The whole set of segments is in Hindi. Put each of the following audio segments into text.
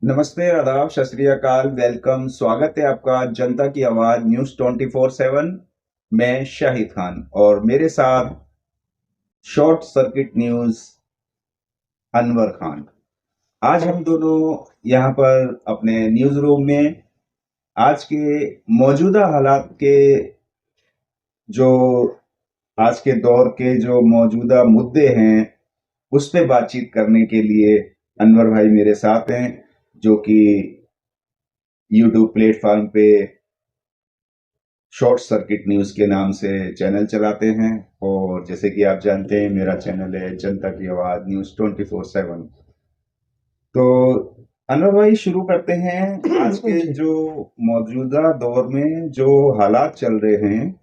नमस्ते, आदाब, सत श्री अकाल, वेलकम, स्वागत है आपका जनता की आवाज न्यूज 24/7। मैं शाहिद खान और मेरे साथ short circuit news Anwar Khan. आज हम दोनों यहाँ पर अपने न्यूज रूम में आज के मौजूदा हालात के जो आज के दौर के जो मौजूदा मुद्दे हैं उस पे बातचीत करने के लिए अनवर भाई मेरे साथ हैं, जो कि यूट्यूब प्लेटफॉर्म पे शॉर्ट सर्किट न्यूज के नाम से चैनल चलाते हैं। और जैसे कि आप जानते हैं, मेरा चैनल है जनता की आवाज न्यूज 24/7। तो अनवर भाई, शुरू करते हैं। आज के जो मौजूदा दौर में जो हालात चल रहे हैं,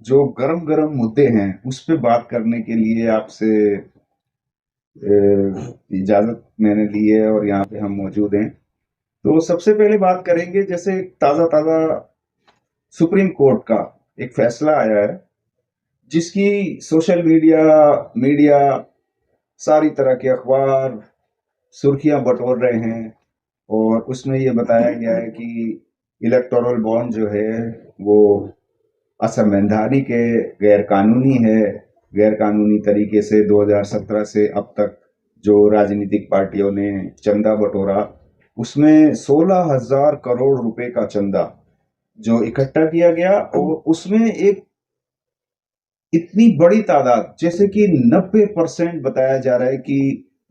जो गरम गरम मुद्दे हैं, उस पे बात करने के लिए आपसे इजाजत मैंने ली है और यहाँ पे हम मौजूद हैं। तो सबसे पहले बात करेंगे, जैसे ताजा ताजा सुप्रीम कोर्ट का एक फैसला आया है, जिसकी सोशल मीडिया मीडिया सारी तरह के अखबार सुर्खियां बटोर रहे हैं। और उसमें ये बताया गया है कि इलेक्टोरल बॉन्ड जो है वो असंवैधानिक है, गैर कानूनी है। गैर कानूनी तरीके से 2017 से अब तक जो राजनीतिक पार्टियों ने चंदा बटोरा, उसमें 16,000 करोड़ रुपए का चंदा जो इकट्ठा किया गया, और उसमें एक इतनी बड़ी तादाद, जैसे कि 90% बताया जा रहा है कि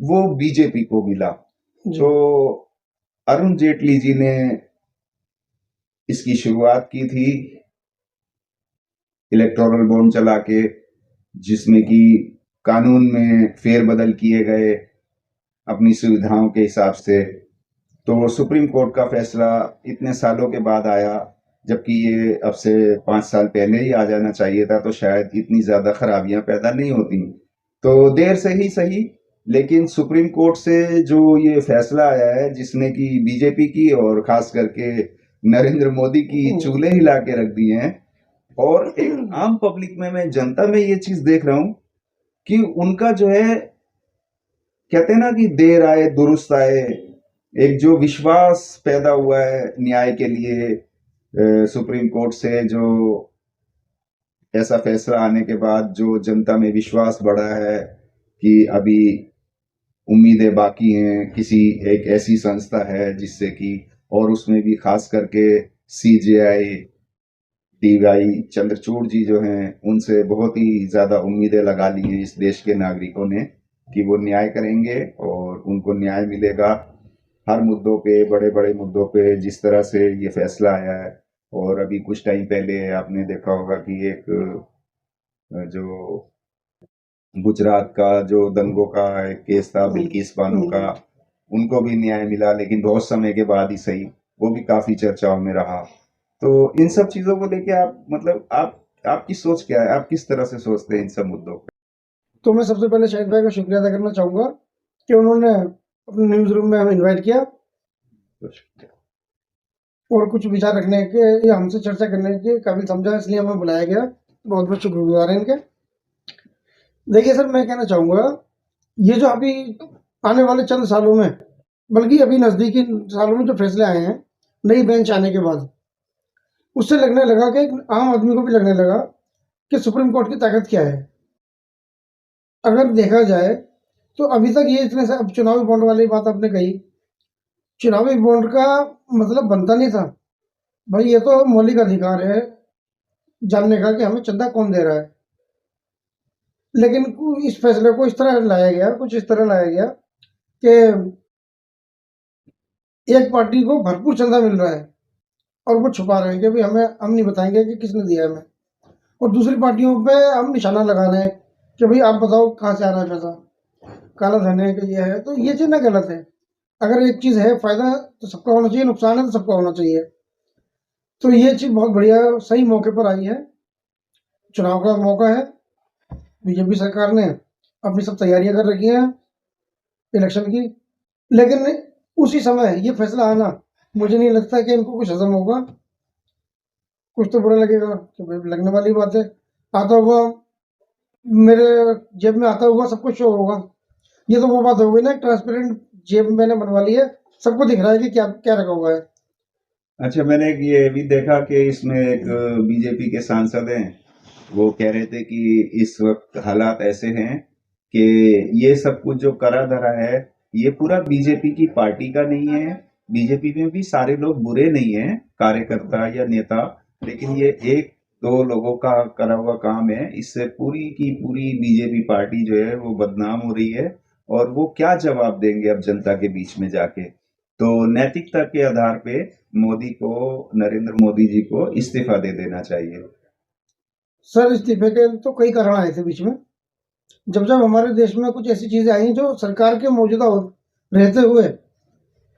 वो बीजेपी को मिला। तो अरुण जेटली जी ने इसकी शुरुआत की थी इलेक्टोरल बॉन्ड चला के, जिसमें कि कानून में फेरबदल किए गए अपनी सुविधाओं के हिसाब से। तो सुप्रीम कोर्ट का फैसला इतने सालों के बाद आया, जबकि ये अब से 5 साल पहले ही आ जाना चाहिए था, तो शायद इतनी ज्यादा खराबियां पैदा नहीं होती। तो देर से ही सही, लेकिन सुप्रीम कोर्ट से जो ये फैसला आया है, जिसने कि बीजेपी की और खास करके नरेंद्र मोदी की चूल्हे हिला के रख दिए हैं। और एक आम पब्लिक में, मैं जनता में ये चीज देख रहा हूं कि उनका जो है, कहते हैं ना कि देर आए दुरुस्त आए, एक जो विश्वास पैदा हुआ है न्याय के लिए सुप्रीम कोर्ट से, जो ऐसा फैसला आने के बाद जो जनता में विश्वास बढ़ा है कि अभी उम्मीदें बाकी हैं, किसी एक ऐसी संस्था है जिससे कि, और उसमें भी खास करके सीजेआई डीवाई चंद्रचूड़ जी जो हैं, उनसे बहुत ही ज्यादा उम्मीदें लगा ली हैं इस देश के नागरिकों ने कि वो न्याय करेंगे और उनको न्याय मिलेगा हर मुद्दों पे, बड़े बड़े मुद्दों पे, जिस तरह से ये फैसला आया है। और अभी कुछ टाइम पहले आपने देखा होगा कि एक जो गुजरात का जो दंगों का एक केस था, बिल्किस बानो का, उनको भी न्याय मिला, लेकिन बहुत समय के बाद ही सही। वो भी काफी चर्चाओं में रहा। तो इन सब चीजों को लेके आप, मतलब आपकी सोच क्या है? आप किस तरह से सोचते हैं इन सब मुद्दों पे? तो मैं सबसे पहले शाहिद भाई का शुक्रिया अदा करना चाहूँगा कि उन्होंने अपने न्यूज़ रूम में हमें इनवाइट किया और कुछ विचार रखने के या हमसे चर्चा करने के काबिल समझा, इसलिए हमें बुलाया गया। बहुत बहुत शुक्रगुजार हैं इनके। देखिए सर, मैं कहना चाहूँगा, ये जो अभी आने वाले चंद सालों में, बल्कि अभी नज़दीकी सालों में जो फैसले आए हैं नई बेंच आने के बाद, उससे लगने लगा कि एक आम आदमी को भी लगने लगा कि सुप्रीम कोर्ट की ताकत क्या है। अगर देखा जाए तो अभी तक ये इतने से, अब चुनावी बॉन्ड वाली बात आपने कही, चुनावी बॉन्ड का मतलब बनता नहीं था। भाई ये तो मौलिक अधिकार है जानने का कि हमें चंदा कौन दे रहा है। लेकिन इस फैसले को इस तरह लाया गया, कुछ इस तरह लाया गया कि एक पार्टी को भरपूर चंदा मिल रहा है और वो छुपा रहे हैं कि भाई हम नहीं बताएंगे कि किसने दिया हमें, और दूसरी पार्टियों पे हम निशाना लगा रहे हैं कि भाई आप बताओ कहाँ से आ रहा है पैसा, काला धन है कि ये है। तो ये चीज़ ना गलत है। अगर एक चीज़ है, फायदा तो सबका होना चाहिए, नुकसान है तो सबका होना चाहिए। तो ये चीज़ बहुत बढ़िया, सही मौके पर आई है। चुनाव का मौका है, बीजेपी सरकार ने अपनी सब तैयारियां कर रखी हैं इलेक्शन की, लेकिन उसी समय ये फैसला आना, मुझे नहीं लगता कि इनको कुछ हजम होगा। कुछ तो बुरा लगेगा कि भाई, लगने वाली बात है। आता हुआ मेरे जेब में आता हुआ सब कुछ शो होगा। ये तो वो बात हो गई ना, ट्रांसपेरेंट जेब मैंने बनवा ली है, सबको दिख रहा है कि क्या क्या रखा हुआ है। अच्छा, मैंने ये भी देखा कि इसमें एक बीजेपी के सांसद हैं, वो कह रहे थे कि इस वक्त हालात ऐसे हैं कि ये सब कुछ जो करा धरा है, ये पूरा बीजेपी की पार्टी का नहीं है। बीजेपी में भी सारे लोग बुरे नहीं हैं, कार्यकर्ता या नेता, लेकिन ये एक दो लोगों का करा हुआ काम है। इससे पूरी की पूरी बीजेपी पार्टी जो है वो बदनाम हो रही है, और वो क्या जवाब देंगे अब जनता के बीच में जाके। तो नैतिकता के आधार पे मोदी को, नरेंद्र मोदी जी को इस्तीफा दे देना चाहिए। सर इस्तीफे के तो कई कारण आए थे बीच में, जब जब हमारे देश में कुछ ऐसी चीजें आई जो सरकार के मौजूदा रहते हुए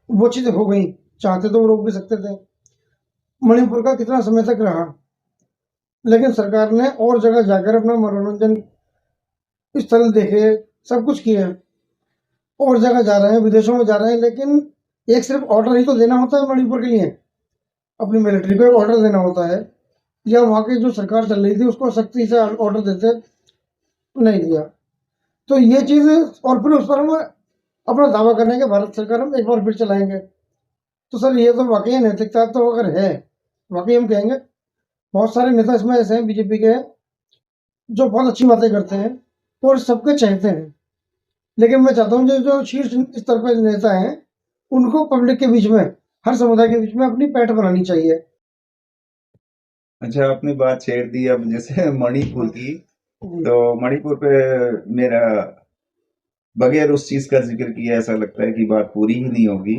वो चीजें हो गई, चाहते तो वो रोक भी सकते थे। मणिपुर का कितना समय तक रहा, लेकिन सरकार ने और जगह जाकर अपना मनोरंजन स्थल देखे, सब कुछ किया, और जगह जा रहे हैं, विदेशों में जा रहे हैं, लेकिन एक सिर्फ ऑर्डर ही तो देना होता है मणिपुर के लिए, अपनी मिलिट्री को एक ऑर्डर देना होता है, या वहाँ की जो सरकार चल रही थी उसको सख्ती से ऑर्डर देते, नहीं दिया। तो ये चीज, और फिर उस पर हम अपना दावा करने के भारत सरकार हम एक बार फिर चलाएंगे, तो सर ये तो वाकई नैतिकता तो अगर है, वाकई हम कहेंगे बहुत सारे नेता इसमें ऐसे हैं बीजेपी के जो बहुत अच्छी बातें करते हैं और सबके चाहते हैं, लेकिन मैं चाहता हूँ जो जो शीर्ष स्तर पर नेता हैं उनको पब्लिक के बीच में, हर समुदाय के बीच में अपनी पैठ बनानी चाहिए। अच्छा, आपने बात छेड़ दी अब जैसे मणिपुर की, जी तो मणिपुर पे मेरा बगैर उस चीज का जिक्र किए ऐसा लगता है कि बात पूरी ही नहीं होगी।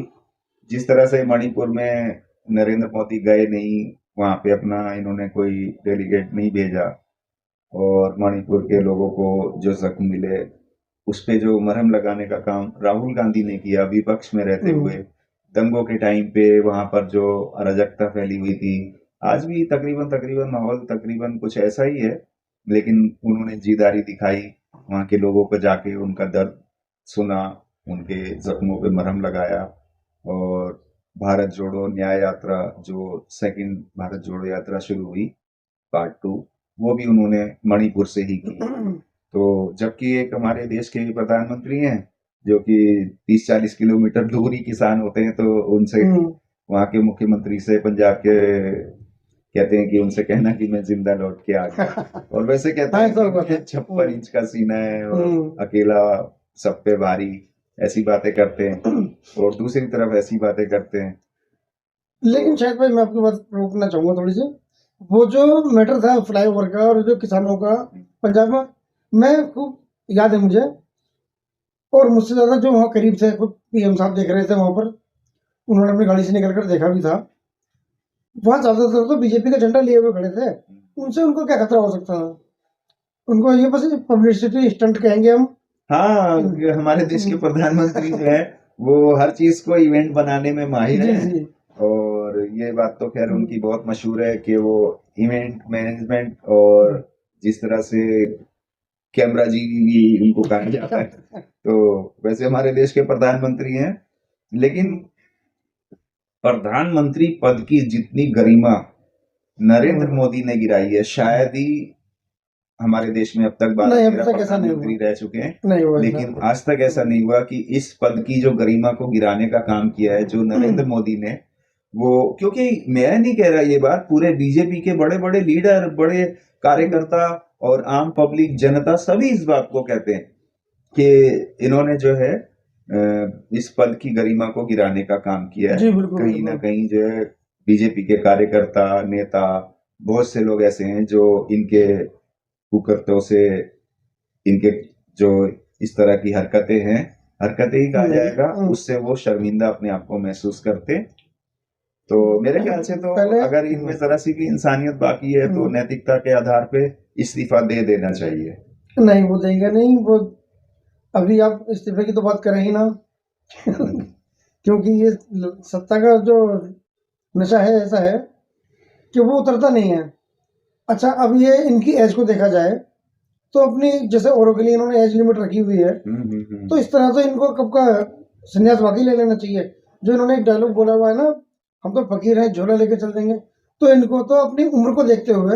जिस तरह से मणिपुर में नरेंद्र मोदी गए नहीं, वहां पे अपना इन्होंने कोई डेलीगेट नहीं भेजा, और मणिपुर के लोगों को जो जख्म मिले उस पे जो मरहम लगाने का काम राहुल गांधी ने किया विपक्ष में रहते हुए। दंगों के टाइम पे वहां पर जो अराजकता फैली हुई थी, आज भी तकरीबन तकरीबन माहौल तकरीबन कुछ ऐसा ही है, लेकिन उन्होंने जीदारी दिखाई, वहां के लोगों को जाके उनका दर्द सुना, उनके जख्मों पे मरहम लगाया। और भारत जोड़ो न्याय यात्रा, जो सेकंड भारत जोड़ो यात्रा शुरू हुई, पार्ट 2, वो भी उन्होंने मणिपुर से ही की। तो जबकि एक हमारे देश के प्रधानमंत्री हैं जो कि 30-40 किलोमीटर दूर ही किसान होते हैं, तो उनसे, वहाँ के मुख्यमंत्री से, पंजाब के, कहते हैं कि उनसे कहना कि मैं जिंदा लौट के आ गया। और वैसे कहते हैं कि 56 इंच का सीना है और अकेला सब पे भारी, ऐसी बातें करते हैं, और दूसरी तरफ ऐसी बातें करते हैं। लेकिन शायद भाई मैं आपकी बात रोकना चाहूंगा थोड़ी सी, वो जो मैटर था फ्लाईओवर का और जो किसानों का पंजाब में, मैं खूब याद है मुझे, और मुझसे ज्यादा जो वहाँ करीब थे खुद पीएम साहब देख रहे थे वहां पर, उन्होंने अपनी गाड़ी से निकलकर देखा भी था। वहाँ ज्यादातर तो बीजेपी का झंडा लिए हुए खड़े थे, उनसे उनको क्या खतरा हो सकता था, उनको ये बस पब्लिसिटी स्टंट कहेंगे हम। हाँ, हमारे देश के प्रधानमंत्री जो है वो हर चीज को इवेंट बनाने में माहिर जी है। जी और ये बात तो खैर उनकी बहुत मशहूर है कि वो इवेंट मैनेजमेंट, और जिस तरह से कैमरा जी भी उनको कहा जाता है, तो वैसे हमारे देश के प्रधानमंत्री हैं। लेकिन प्रधानमंत्री पद की जितनी गरिमा नरेंद्र मोदी ने गिराई है, शायद ही हमारे देश में अब तक नहीं, अब 12-13 तक ऐसा नहीं प्रधानमंत्री हुआ, रह चुके हैं, नहीं हुआ ऐसा। लेकिन आज तक ऐसा नहीं हुआ कि इस पद की जो गरिमा को गिराने का काम किया है जो नरेंद्र मोदी ने, वो, क्योंकि मैं नहीं कह रहा ये बात, पूरे बीजेपी के बड़े बड़े लीडर, बड़े कार्यकर्ता और आम पब्लिक जनता सभी इस बात को कहते हैं कि इन्होंने जो है इस पद की गरिमा को गिराने का काम किया है। जी बिल्कुल कहीं ना बिल्कुल। कहीं जो है बीजेपी के कार्यकर्ता, नेता, बहुत से लोग ऐसे हैं जो इनके कुकर्तों से, इनके जो इस तरह की हरकतें हैं, हरकतें ही कहा जाएगा, उससे वो शर्मिंदा अपने आप को महसूस करते। तो मेरे ख्याल से तो पहले अगर इनमें जरा सी भी इंसानियत बाकी है तो नैतिकता के आधार पे इस्तीफा दे देना चाहिए। नहीं, वो देंगे नहीं वो, अभी आप इस्तीफे की तो बात करें ही ना क्योंकि ये सत्ता का जो नशा है ऐसा है कि वो उतरता नहीं है। अच्छा, अब ये इनकी एज को देखा जाए तो अपनी, जैसे औरों के लिए इन्होंने एज लिमिट रखी हुई है, तो इस तरह से इनको कब का संन्यास वाकई ले लेना चाहिए। जो इन्होंने एक डायलॉग बोला हुआ है ना, हम तो फकीर हैं झोला लेके चल देंगे, तो इनको तो अपनी उम्र को देखते हुए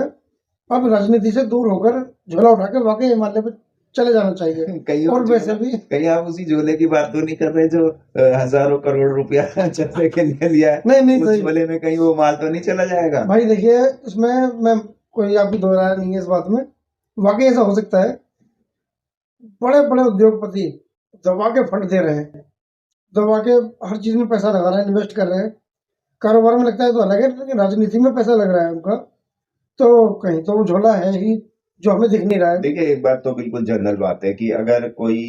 अब राजनीति से दूर होकर झोला उठा के वाकई हिमालय पर चले जाना चाहिए। कहीं और वैसे भी कहीं आप उसी झोले की बात तो नहीं कर रहे जो हजारों करोड़ रुपया चलने के लिए लिया है? नहीं नहीं उस सही झोले में कहीं वो माल तो नहीं चला जाएगा? भाई देखिए, इसमें मैं कोई आपकी दो राय नहीं है इस बात में। वाकई ऐसा हो सकता है, बड़े बड़े उद्योगपति दबा के फंड दे रहे हैं, दबा के हर चीज में पैसा लगा रहे हैं, इन्वेस्ट कर रहे हैं। कारोबार में लगता है तो अलग है, लेकिन राजनीति में पैसा लग रहा है उनका, तो कहीं तो वो झोला है ही जो हमें दिख नहीं रहा है। देखिए, एक बात तो बिल्कुल जनरल बात है कि अगर कोई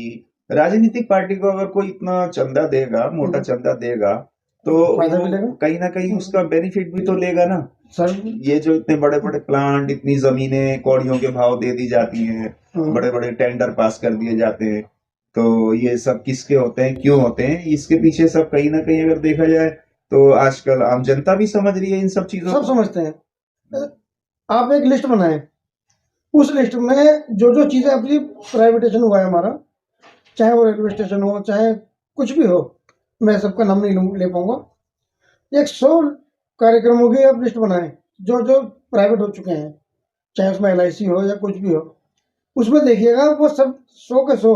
राजनीतिक पार्टी को अगर कोई इतना चंदा देगा, मोटा चंदा देगा, तो फायदा वो भी लेगा। कहीं ना कहीं उसका बेनिफिट भी तो लेगा ना। सर ये जो इतने बड़े बड़े प्लांट, इतनी जमीनें कौड़ियों के भाव दे दी जाती हैं, बड़े बड़े टेंडर पास कर दिए जाते हैं, तो ये सब किसके होते हैं, क्यों होते हैं? इसके पीछे सब कहीं ना कहीं अगर देखा जाए तो आजकल आम जनता भी समझ रही है इन सब चीजों सब को। समझते हैं। आप एक लिस्ट बनाएं, उस लिस्ट में जो जो चीजें अभी प्राइवेटेशन हुआ है हमारा, चाहे वो रेलवे स्टेशन हो, चाहे कुछ भी हो, मैं सबका नाम नहीं ले पाऊंगा, 100 कार्यक्रमों की आप लिस्ट बनाएं जो जो प्राइवेट हो चुके हैं, चाहे उसमें LIC हो या कुछ भी हो। उसमें देखिएगा वो सब 100 के 100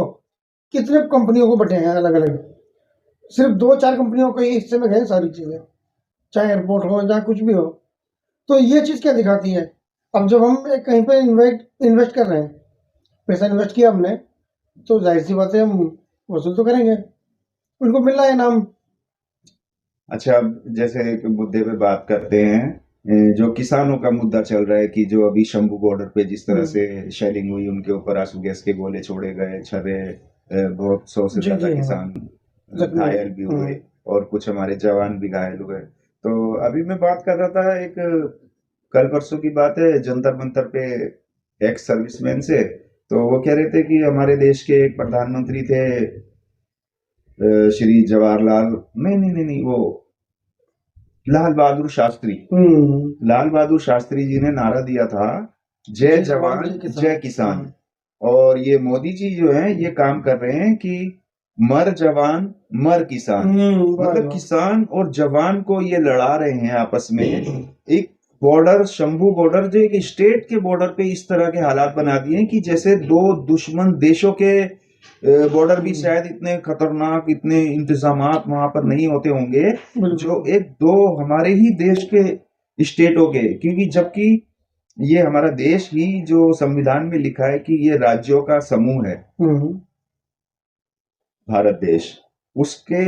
कितने कंपनियों को बटे हैं अलग अलग। सिर्फ 2-4 कंपनियों के हिस्से में गए सारी चीजें, चाहे एयरपोर्ट हो या कुछ भी हो। तो ये चीज क्या दिखाती है, अब जब हम कहीं पे इन्वेस्ट कर रहे हैं, पैसा इन्वेस्ट किया हमने, तो जाहिर सी बात है हम वसूल तो करेंगे, उनको मिल रहा है इनाम। अच्छा, अब जैसे एक मुद्दे पे बात करते हैं, जो किसानों का मुद्दा चल रहा है कि जो अभी शंभू बॉर्डर पे जिस तरह से शेलिंग हुई, उनके ऊपर आंसू गैस के गोले छोड़े गए, छर्रे, बहुत 100 से जी ज्यादा जी हाँ, किसान जख्मी घायल भी हुए और कुछ हमारे जवान भी घायल हुए। तो अभी मैं बात कर रहा था, एक कल परसों की बात है, जंतर मंतर पे एक्स सर्विसमैन से, तो वो कह रहे थे कि हमारे देश के एक प्रधानमंत्री थे, श्री जवाहरलाल, नहीं नहीं नहीं नहीं, वो लाल बहादुर शास्त्री। लाल बहादुर शास्त्री जी ने नारा दिया था, जय जवान जय किसान। और ये मोदी जी जो है ये काम कर रहे हैं कि मर जवान मर किसान, मतलब किसान और जवान को ये लड़ा रहे हैं आपस में। एक बॉर्डर, शंभू बॉर्डर, जो एक स्टेट के बॉर्डर पे इस तरह के हालात बना दिए हैं कि जैसे दो दुश्मन देशों के बॉर्डर भी शायद इतने खतरनाक, इतने इंतजामात वहां पर नहीं होते होंगे जो एक दो हमारे ही देश के स्टेटों के, क्योंकि जबकि ये हमारा देश ही जो संविधान में लिखा है कि ये राज्यों का समूह है, भारत देश, उसके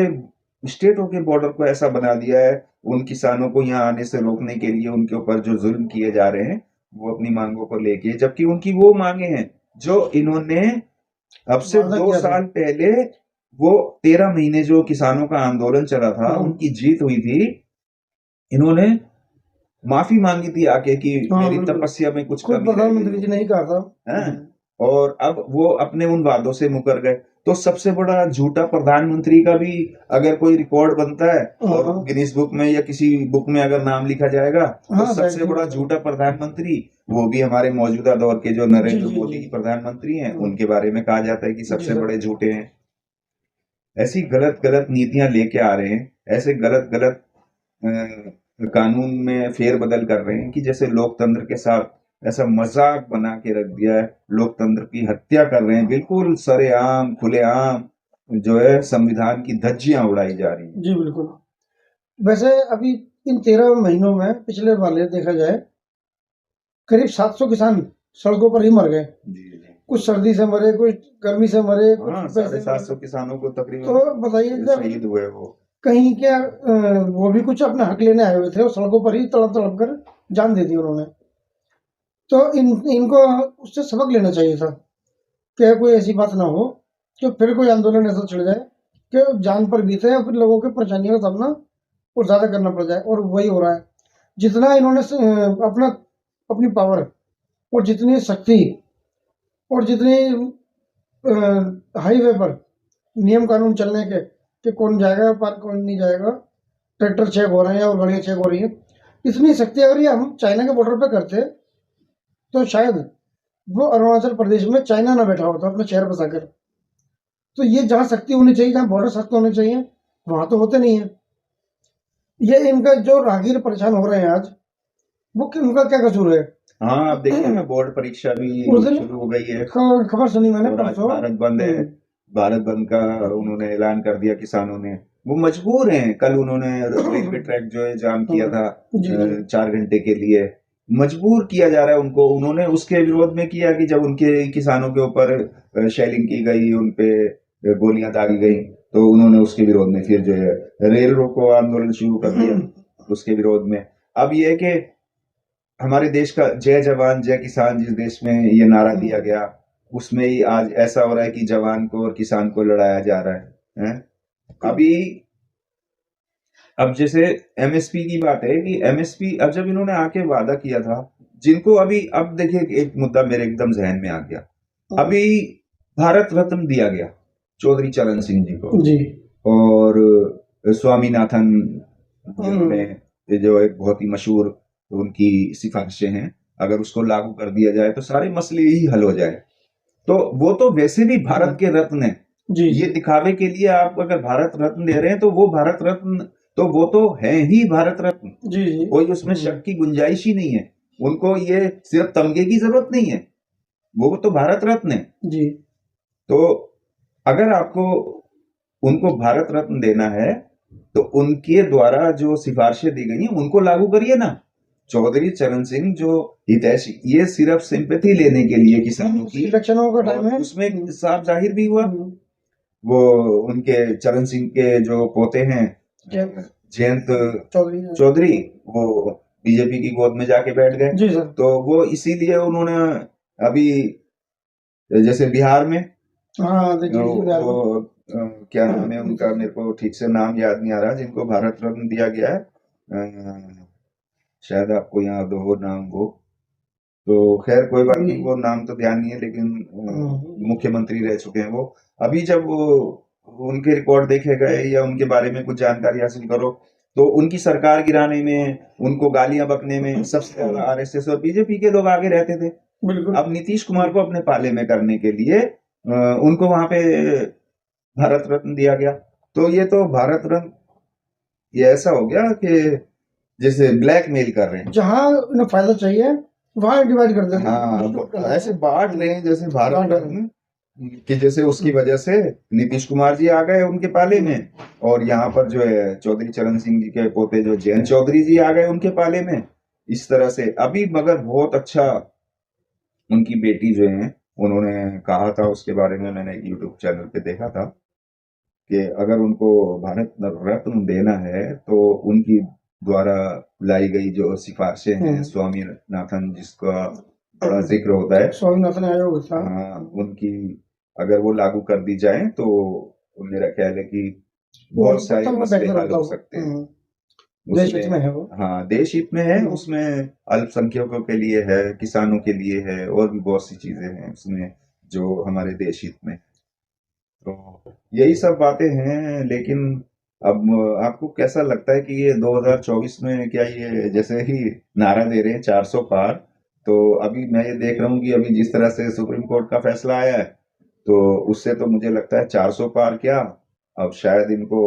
स्टेटों के बॉर्डर को ऐसा बना दिया है। उन किसानों को यहाँ आने से रोकने के लिए उनके ऊपर जो जुल्म किए जा रहे हैं वो अपनी मांगों को लेके, जबकि उनकी वो मांगे हैं जो इन्होंने अब से 2 साल पहले, वो 13 महीने जो किसानों का आंदोलन चला था, उनकी जीत हुई थी, इन्होंने माफी मांगी थी आके कि मेरी तपस्या में कुछ कमी प्रधानमंत्री जी ने ही कहा था। और अब वो अपने उन वादों से मुकर गए। तो सबसे बड़ा झूठा प्रधानमंत्री का भी अगर कोई रिकॉर्ड बनता है और गिनीज बुक में या किसी बुक में अगर नाम लिखा जाएगा, तो सबसे बड़ा झूठा प्रधानमंत्री वो भी हमारे मौजूदा दौर के जो नरेंद्र मोदी प्रधानमंत्री हैं, उनके बारे में कहा जाता है कि सबसे बड़े झूठे हैं। ऐसी गलत गलत नीतियां लेके आ रहे हैं, ऐसे गलत गलत कानून में फेरबदल कर रहे हैं कि जैसे लोकतंत्र के साथ ऐसा मजाक बना के रख दिया है, लोकतंत्र की हत्या कर रहे हैं, बिल्कुल सरेआम खुलेआम जो है संविधान की धज्जियां उड़ाई जा रही हैं। जी बिल्कुल। वैसे अभी इन 13 महीनों में पिछले वाले देखा जाए करीब 700 किसान सड़कों पर ही मर गए। कुछ सर्दी से मरे, कुछ गर्मी से मरे, कुछ 750 किसानों को तकरीबन तो बताइए शहीद हुए वो। कहीं क्या वो भी कुछ अपना हक लेने आए हुए थे और सड़कों पर ही तड़प तड़प कर जान दे दी उन्होंने। तो इनको उससे सबक लेना चाहिए था कि कोई ऐसी बात ना हो कि फिर कोई आंदोलन ऐसा छिड़ जाए कि जान पर बीते या फिर लोगों की परेशानियों का सामना और ज्यादा करना पड़ जाए। और वही हो रहा है, जितना इन्होंने अपनी पावर और जितनी शक्ति और जितनी हाईवे पर नियम कानून चलने के कि कौन जाएगा पार कौन नहीं जाएगा, ट्रैक्टर चेक हो रहे हैं और गाड़ियाँ चेक हो रही हैं, इतनी शक्ति अगर ये हम चाइना के बॉर्डर पे करते तो शायद वो अरुणाचल प्रदेश में चाइना ना बैठा होता अपने शहर बसाकर। तो ये जहाँ शक्ति होनी चाहिए, जहाँ बॉर्डर सख्त होने चाहिए, वहां तो होते नहीं है। ये इनका जो राहगीर परेशान हो रहे हैं आज, उनका क्या कसूर है? हाँ, अब देखिए ना, बोर्ड परीक्षा भी उस दिन शुरू हो गई है खबर सुनी मैंने और आज परसों। भारत बंद है। भारत बंद का उन्होंने ऐलान कर दिया किसानों ने। वो मजबूर हैं। कल उन्होंने रेलवे ट्रैक जो है जाम किया था जी जी 4 घंटे के लिए। मजबूर किया जा रहा है उनको। उन्होंने उसके विरोध में किया कि जब उनके किसानों के ऊपर शेलिंग की गई, उन पे गोलियां दागी गई, तो उन्होंने उसके विरोध में फिर जो है रेल रोको आंदोलन शुरू कर दिया उसके विरोध में। अब ये है कि हमारे देश का जय जवान जय किसान जिस देश में ये नारा दिया गया, उसमें ही आज ऐसा हो रहा है कि जवान को और किसान को लड़ाया जा रहा है? अभी अब जैसे एमएसपी की बात है कि एमएसपी अब जब इन्होंने आके वादा किया था, जिनको अभी अब देखिए एक मुद्दा मेरे एकदम जहन में आ गया। अभी भारत रत्न दिया गया चौधरी चरण सिंह जी को जी और स्वामीनाथन जिन्होंने ये जो एक बहुत ही मशहूर उनकी सिफारिशें हैं, अगर उसको लागू कर दिया जाए तो सारे मसले ही हल हो जाए। तो वो तो वैसे भी भारत के रत्न है। जी ये दिखावे के लिए आप अगर भारत रत्न दे रहे हैं तो वो भारत रत्न तो वो तो है ही भारत रत्न। जी जी कोई उसमें शक की गुंजाइश ही नहीं है। उनको ये सिर्फ तमगे की जरूरत नहीं है, वो तो भारत रत्न है। जी तो अगर आपको उनको भारत रत्न देना है तो उनके द्वारा जो सिफारिशें दी गई हैं उनको लागू करिए ना। चौधरी चरण सिंह जो हितैषी, ये सिर्फ सिंपैथी लेने के लिए किसानों की, इलेक्शनों का टाइम और है। उसमें साफ जाहिर भी हुआ। वो उनके चरण सिंह के जो पोते हैं जयंत चौधरी चौधरी, वो बीजेपी की गोद में जाके बैठ गए। जी सर। तो वो इसीलिए उन्होंने अभी जैसे बिहार में हाँ देखिए वो, बिहार में वो क्या नाम है उनका, मेरे को ठीक से नाम याद नहीं आ रहा, जिनको भारत रत्न दिया गया है। शायद आपको याद हो नाम वो। तो खैर कोई बात नहीं, वो नाम तो ध्यान नहीं है, लेकिन मुख्यमंत्री रह चुके हैं वो। अभी जब वो उनके रिकॉर्ड देखे गए या उनके बारे में कुछ जानकारी हासिल करो, तो उनकी सरकार गिराने में, उनको गालियां बकने में सबसे ज्यादा आरएसएस और बीजेपी के लोग आगे रहते थे। बिल्कुल। अब नीतीश कुमार को अपने पाले में करने के लिए उनको वहां पे भारत रत्न दिया गया। तो ये तो भारत रत्न ये ऐसा हो गया कि जैसे ब्लैकमेल कर रहे हैं। जहाँ उन्हें फायदा चाहिए वहां डिवाइड कर देते हैं। हाँ, ऐसे बांट रहे हैं जैसे भारत रत्न, कि जैसे उसकी वजह से नीतीश कुमार जी आ गए उनके पाले में, और यहाँ पर जो है चौधरी चरण सिंह जी के पोते जो जयंत चौधरी जी आ गए उनके पाले में। इस तरह से अभी मगर बहुत अच्छा उनकी बेटी जो है उन्होंने कहा था, उसके बारे में मैंने एक यूट्यूब चैनल पे देखा था कि अगर उनको भारत रत्न देना है तो उनकी द्वारा लाई गई जो सिफारिशें हैं, स्वामीनाथन जिसका बड़ा जिक्र होता है, स्वामीनाथन आयोग था, उनकी अगर वो लागू कर दी जाए तो मेरा ख्याल है कि बहुत सारे मसले हल हो सकते हैं। देश हित में है वो। हाँ, देश हित में है, उसमें अल्पसंख्यकों के लिए है, किसानों के लिए है, और भी बहुत सी चीजें हैं उसमें जो हमारे देश हित में। तो यही सब बातें हैं। लेकिन अब आपको कैसा लगता है कि ये 2024 में क्या ये जैसे ही नारा दे रहे हैं 400 पार, तो अभी मैं ये देख रहा हूँ कि अभी जिस तरह से सुप्रीम कोर्ट का फैसला आया है, तो उससे तो मुझे लगता है 400 पार क्या, अब शायद इनको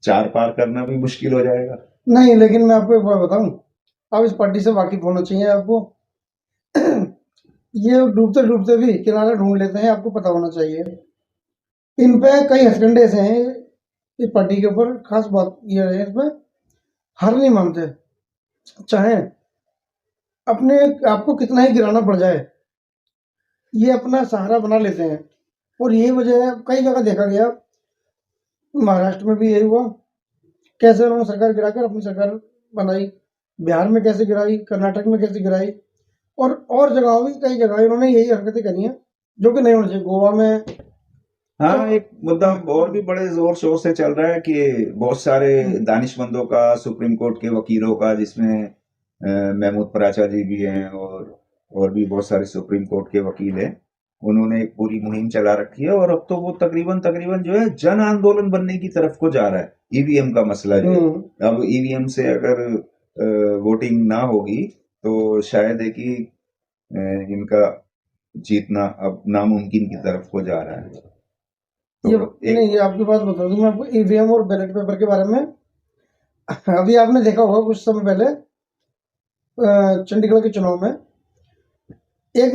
4 पार करना भी मुश्किल हो जाएगा। नहीं, लेकिन मैं आपको एक बात बताऊं, आप इस पार्टी से वाकिफ होना चाहिए आपको। ये डूबते डूबते भी किनारा ढूंढ लेते हैं, आपको पता होना चाहिए। इन पे कई हथकंडे ऐसे हैं इस पार्टी के ऊपर, खास बात ये है इसमें, हार नहीं मानते, चाहे अपने आपको कितना ही गिराना पड़ जाए, ये अपना सहारा बना लेते हैं। और यही वजह है, कई जगह देखा गया, महाराष्ट्र में भी यही हुआ, कैसे उन्होंने सरकार गिराकर अपनी सरकार बनाई, बिहार में कैसे गिराई, कर्नाटक में कैसे गिराई, और जगहों में कई जगह उन्होंने यही हरकतें करी हैं जो कि नहीं होनी चाहिए। गोवा में हाँ, एक मुद्दा और भी बड़े जोर शोर से चल रहा है कि बहुत सारे दानिशमंदों का, सुप्रीम कोर्ट के वकीलों का, जिसमें महमूद पराचा जी भी हैं और भी बहुत सारे सुप्रीम कोर्ट के वकील हैं, उन्होंने एक पूरी मुहिम चला रखी है, और अब तो वो तकरीबन तकरीबन जो है जन आंदोलन बनने की तरफ को जा रहा है। ईवीएम का मसला जो है, अब ईवीएम से अगर वोटिंग ना होगी तो शायद है कि इनका जीतना अब नामुमकिन की तरफ को जा रहा है। नहीं, ये आपकी बात बता दूं मैं आपको ईवीएम और बैलेट पेपर के बारे में। अभी आपने देखा होगा कुछ समय पहले चंडीगढ़ के चुनाव में एक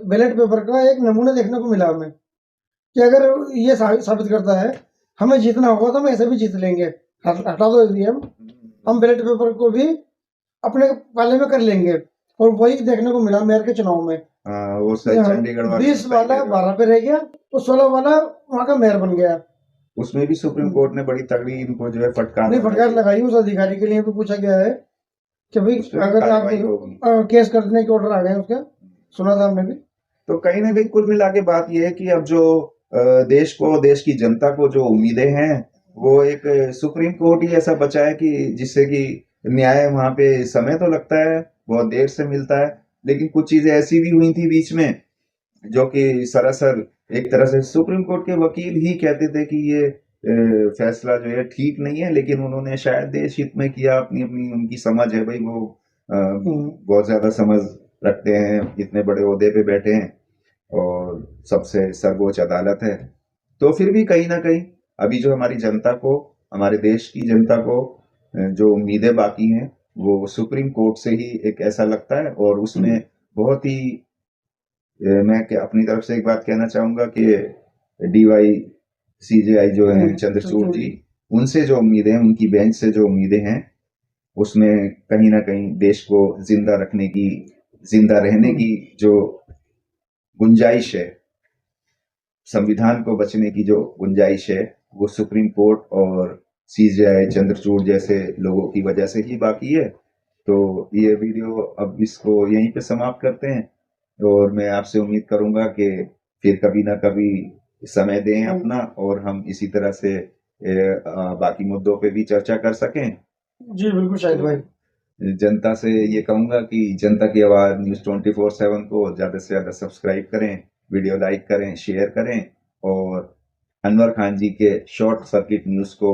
बैलेट पेपर का एक नमूना देखने को मिला हमें कि अगर ये साबित करता है हमें जीतना होगा तो हम ऐसे भी जीत लेंगे, हटा दो ईवीएम, हम बैलेट पेपर को भी अपने पाले में कर लेंगे। और वही देखने को मिला मेयर के चुनाव में। वो सही चंडीगढ़ वाले 20 वाला 12 पे रह गया तो 16 वाला वहाँ का मेयर बन गया। उसमें भी सुप्रीम कोर्ट ने बड़ी तगड़ी इनको जो है नहीं, फटकार लगाई। उस अधिकारी के लिए भी पूछा गया है कि भाई उस पे अगर आप कार्रवाई होगी। केस करने के ऑर्डर आ गए उसके, सुना था हमने भी। तो कहीं ना कहीं कुल मिला के बात यह है कि अब जो देश को, देश की जनता को जो उम्मीदें हैं, वो एक सुप्रीम कोर्ट ही ऐसा बचा है कि जिससे कि न्याय वहां पे समय तो लगता है, बहुत देर से मिलता है, लेकिन कुछ चीजें ऐसी भी हुई थी बीच में जो कि सरासर एक तरह से सुप्रीम कोर्ट के वकील ही कहते थे कि ये फैसला जो है ठीक नहीं है, लेकिन उन्होंने शायद देश हित में किया, अपनी अपनी उनकी समझ है भाई, वो बहुत ज्यादा समझ रखते हैं, इतने बड़े ओहदे पे बैठे हैं और सबसे सर्वोच्च अदालत है। तो फिर भी कहीं ना कहीं अभी जो हमारी जनता को, हमारे देश की जनता को जो उम्मीदें बाकी हैं, वो सुप्रीम कोर्ट से ही एक ऐसा लगता है। और उसमें बहुत ही मैं अपनी तरफ से एक बात कहना चाहूंगा कि डीवाई सीजेआई जो है चंद्रचूड़ जी, उनसे जो उम्मीदें हैं, उनकी बेंच से जो उम्मीदें हैं, उसमें कहीं ना कहीं देश को जिंदा रखने की, जिंदा रहने की जो गुंजाइश है, संविधान को बचने की जो गुंजाइश है, वो सुप्रीम कोर्ट और सीजेआई चंद्रचूड़ जैसे लोगों की वजह से ही बाकी है। तो ये वीडियो अब इसको यहीं पे समाप्त करते हैं, और मैं आपसे उम्मीद करूंगा कि फिर कभी ना कभी समय दें अपना, और हम इसी तरह से बाकी मुद्दों पे भी चर्चा कर सकें। जी बिल्कुल शाहिद भाई। जनता से ये कहूंगा कि जनता की आवाज न्यूज 24/7 को ज्यादा से ज्यादा सब्सक्राइब करें, वीडियो लाइक करें, शेयर करें, और अनवर खान जी के शॉर्ट सर्किट न्यूज को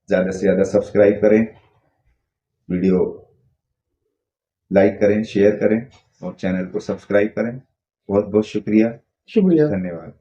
ज्यादा से ज्यादा सब्सक्राइब करें, वीडियो लाइक करें, शेयर करें और चैनल को सब्सक्राइब करें। बहुत बहुत शुक्रिया, शुक्रिया। धन्यवाद।